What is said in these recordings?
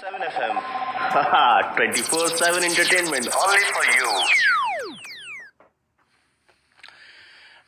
7 FM. Haha, 24/7 entertainment only for you.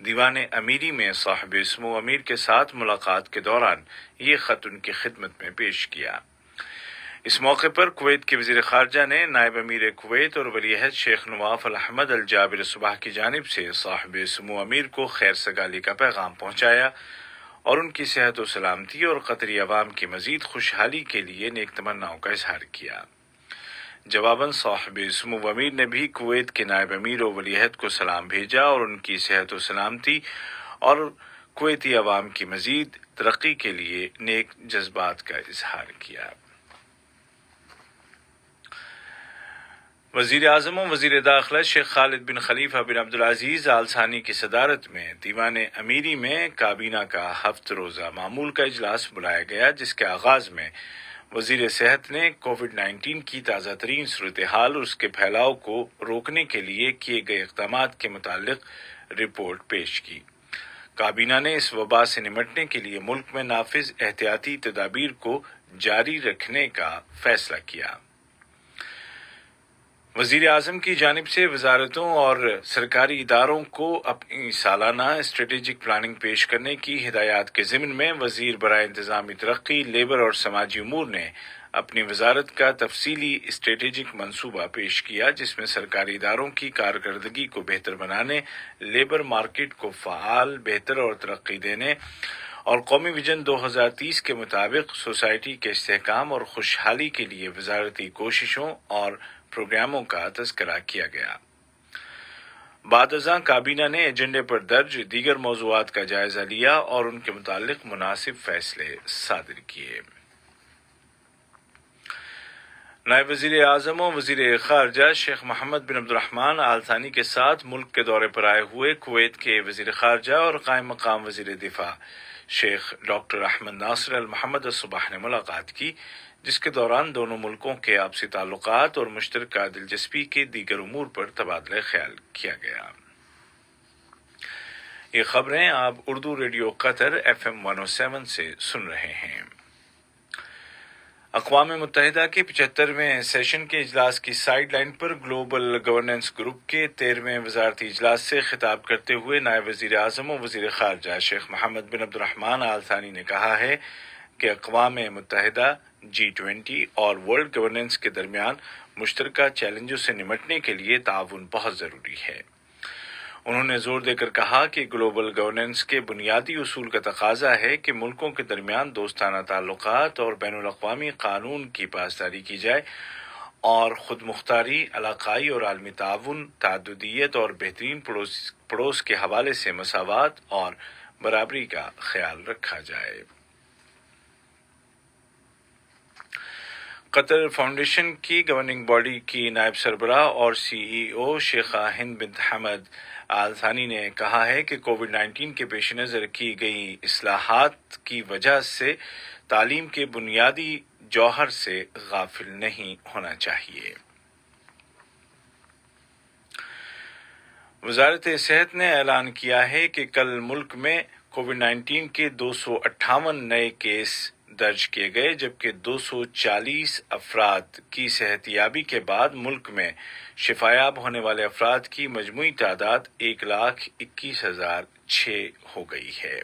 دیوان امیری میں صاحب سمو امیر کے ساتھ ملاقات کے دوران یہ خط ان کی خدمت میں پیش کیا۔ اس موقع پر کویت کے وزیر خارجہ نے نائب امیر کویت اور ولی عہد شیخ نواف الحمد الجابر صباح کی جانب سے صاحب سمو امیر کو خیر سگالی کا پیغام پہنچایا اور ان کی صحت و سلامتی اور قطری عوام کی مزید خوشحالی کے لیے نیک تمناؤں کا اظہار کیا۔ جواباً صاحب سمو امیر نے بھی کویت کے نائب امیر و ولی عہد کو سلام بھیجا اور ان کی صحت و سلامتی اور کویتی عوام کی مزید ترقی کے لیے نیک جذبات کا اظہار کیا۔ وزیر اعظم و وزیر داخلہ شیخ خالد بن خلیفہ بن عبدالعزیز آل ثانی کی صدارت میں دیوان امیری میں کابینہ کا 7 روزہ معمول کا اجلاس بلایا گیا، جس کے آغاز میں وزیر صحت نے کووڈ-19 کی تازہ ترین صورتحال اور اس کے پھیلاؤ کو روکنے کے لیے کیے گئے اقدامات کے متعلق رپورٹ پیش کی۔ کابینہ نے اس وبا سے نمٹنے کے لیے ملک میں نافذ احتیاطی تدابیر کو جاری رکھنے کا فیصلہ کیا۔ وزیر اعظم کی جانب سے وزارتوں اور سرکاری اداروں کو اپنی سالانہ اسٹریٹجک پلاننگ پیش کرنے کی ہدایات کے ضمن میں وزیر برائے انتظامی ترقی، لیبر اور سماجی امور نے اپنی وزارت کا تفصیلی اسٹریٹجک منصوبہ پیش کیا، جس میں سرکاری اداروں کی کارکردگی کو بہتر بنانے، لیبر مارکیٹ کو فعال، بہتر اور ترقی دینے اور قومی ویژن 2030 کے مطابق سوسائٹی کے استحکام اور خوشحالی کے لیے وزارتی کوششوں اور پروگراموں کا تذکرہ کیا گیا۔ بعد ازاں کابینہ نے ایجنڈے پر درج دیگر موضوعات کا جائزہ لیا اور ان کے متعلق مناسب فیصلے صادر کیے۔ نائب وزیر اعظم و وزیر خارجہ شیخ محمد بن عبد الرحمن آل ثانی کے ساتھ ملک کے دورے پر آئے ہوئے کویت کے وزیر خارجہ اور قائم مقام وزیر دفاع شیخ ڈاکٹر احمد ناصر المحمد الصباح نے ملاقات کی، جس کے دوران دونوں ملکوں کے آپسی تعلقات اور مشترکہ دلچسپی کے دیگر امور پر تبادلہ خیال کیا گیا۔ یہ خبریں آپ اردو ریڈیو قطر FM 107 سے سن رہے ہیں۔ اقوام متحدہ کے 75ویں سیشن کے اجلاس کی سائیڈ لائن پر گلوبل گورننس گروپ کے 13ویں وزارتی اجلاس سے خطاب کرتے ہوئے نائب وزیر اعظم و وزیر خارجہ شیخ محمد بن عبد الرحمن آل ثانی نے کہا ہے کہ اقوام متحدہ، G20 اور ورلڈ گورننس کے درمیان مشترکہ چیلنجوں سے نمٹنے کے لیے تعاون بہت ضروری ہے۔ انہوں نے زور دے کر کہا کہ گلوبل گورننس کے بنیادی اصول کا تقاضا ہے کہ ملکوں کے درمیان دوستانہ تعلقات اور بین الاقوامی قانون کی پاسداری کی جائے اور خود مختاری، علاقائی اور عالمی تعاون، تعددیت اور بہترین پڑوس کے حوالے سے مساوات اور برابری کا خیال رکھا جائے۔ قطر فاؤنڈیشن کی گورننگ باڈی کی نائب سربراہ اور CEO شیخہ ہند بنت حمد آل ثانی نے کہا ہے کہ کووڈ-19 کے پیش نظر کی گئی اصلاحات کی وجہ سے تعلیم کے بنیادی جوہر سے غافل نہیں ہونا چاہیے۔ وزارت صحت نے اعلان کیا ہے کہ کل ملک میں کووڈ-19 کے 258 نئے کیس درج کیے گئے، جبکہ 240 افراد کی صحت یابی کے بعد ملک میں شفایاب ہونے والے افراد کی مجموعی تعداد 1,21,006 ہو گئی ہے۔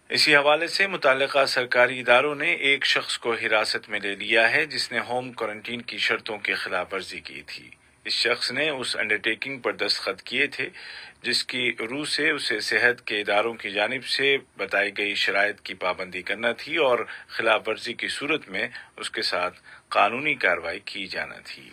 اسی حوالے سے متعلقہ سرکاری اداروں نے ایک شخص کو حراست میں لے لیا ہے جس نے ہوم کوارنٹین کی شرطوں کی خلاف ورزی کی تھی۔ اس شخص نے اس انڈرٹیکنگ پر دستخط کیے تھے جس کی روح سے اسے صحت کے اداروں کی جانب سے بتائی گئی شرائط کی پابندی کرنا تھی اور خلاف ورزی کی صورت میں اس کے ساتھ قانونی کارروائی کی جانا تھی۔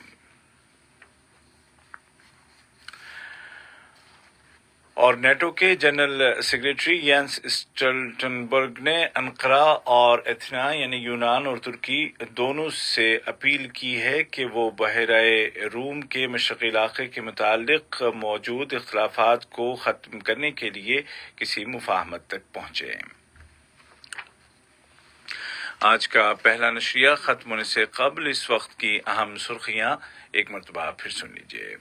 اور نیٹو کے جنرل سیکریٹری یانس اسٹولٹنبرگ نے انقرہ اور ایتھنا یعنی یونان اور ترکی دونوں سے اپیل کی ہے کہ وہ بحیرہ روم کے مشرقی علاقے کے متعلق موجود اختلافات کو ختم کرنے کے لیے کسی مفاہمت تک پہنچیں۔ آج کا پہلا نشریہ ختم ہونے سے قبل اس وقت کی اہم سرخیاں ایک مرتبہ پھر سن لیجیے۔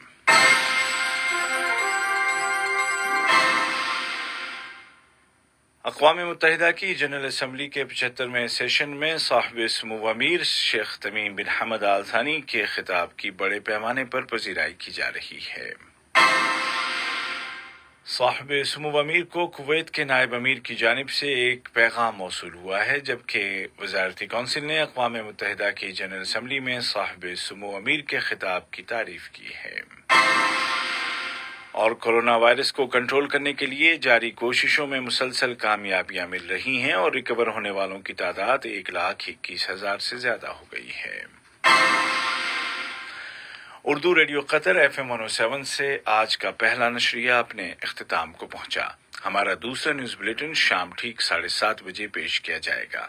اقوام متحدہ کی جنرل اسمبلی کے 75ویں سیشن میں صاحب سمو امیر شیخ تمیم بن حمد آل ثانی کے خطاب کی بڑے پیمانے پر پذیرائی کی جا رہی ہے۔ صاحب سمو امیر کو کویت کے نائب امیر کی جانب سے ایک پیغام موصول ہوا ہے، جبکہ وزارتی کونسل نے اقوام متحدہ کی جنرل اسمبلی میں صاحب سمو امیر کے خطاب کی تعریف کی ہے۔ اور کورونا وائرس کو کنٹرول کرنے کے لیے جاری کوششوں میں مسلسل کامیابیاں مل رہی ہیں اور ریکور ہونے والوں کی تعداد 1,21,000 سے زیادہ ہو گئی ہے۔ اردو ریڈیو قطر FM 107 سے آج کا پہلا نشریہ اپنے اختتام کو پہنچا۔ ہمارا دوسرا نیوز بلیٹن شام ٹھیک 7:30 بجے پیش کیا جائے گا۔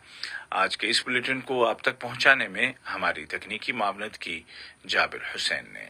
آج کے اس بلیٹن کو آپ تک پہنچانے میں ہماری تکنیکی معاونت کی جابر حسین نے۔